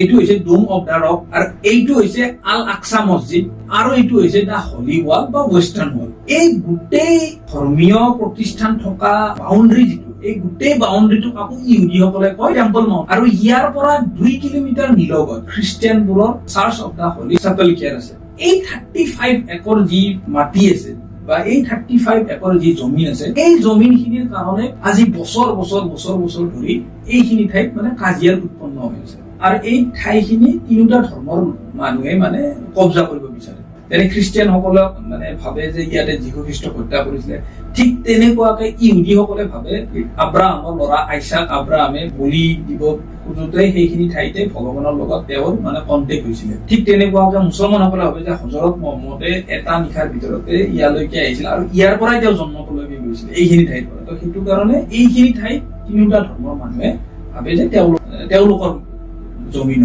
এইটো হৈছে ডোম of the rock আৰু এইটো হৈছে আল আকসা মছজিদ আৰু এইটো হৈছে দা হলি ৱাল বা ৱেষ্টাৰ্ণ ৱাল। এই গোটেই ধৰ্মীয় প্ৰতিষ্ঠান থকা বাউণ্ডাৰী যিটো, এই গোটেই বাউণ্ডাৰীটোক আকৌ ইহুদীসকলে কয় টেম্পল মাউণ্ট। আৰু ইয়াৰ পৰা 2 কিলোমিটাৰ নিলগত খ্ৰীষ্টিয়ানবোৰৰ church of the holy chapel আছে। এই 35 একৰ যি মাটি আছে বা এই 35 একৰ যি জমিন আছে, এই জমিনখিনিৰ কাৰণে আজি বছৰ বছৰ ধৰি এইখিনি ঠাইত মানে কাজিয়াৰ উৎপন্ন হৈ আছে। আৰু এই ঠাইখিনি তিনিটা ধৰ্মৰ মানুহে মানে কব্জা কৰিব বিচাৰে। যেনে খ্ৰীষ্টিয়ানসকলক মানে ভাবে যে ইয়াতে যীশু খ্ৰীষ্টক হত্যা কৰিছিলে, ঠিক তেনেকুৱাকে ইহুদীসকলে ভাবে আব্ৰাহামৰ ল'ৰা আইছাক আব্ৰাহামে বলি দিব খোজোতে সেইখিনি ঠাইতে ভগৱানৰ লগত তেওঁৰ মানে কণ্টেক্ট হৈছিলে। ঠিক তেনেকুৱাকে মুছলমানসকলে ভাবে যে হজৰত মহম্মদে এটা নিশাৰ ভিতৰতে ইয়ালৈকে আহিছিল আৰু ইয়াৰ পৰাই তেওঁ জন্মলৈকে গৈছিল এইখিনি ঠাইৰ পৰা। তো সেইটো কাৰণে এইখিনি ঠাইত তিনিটা ধৰ্মৰ মানুহে ভাবে যে তেওঁলোকৰ জমিন হয়।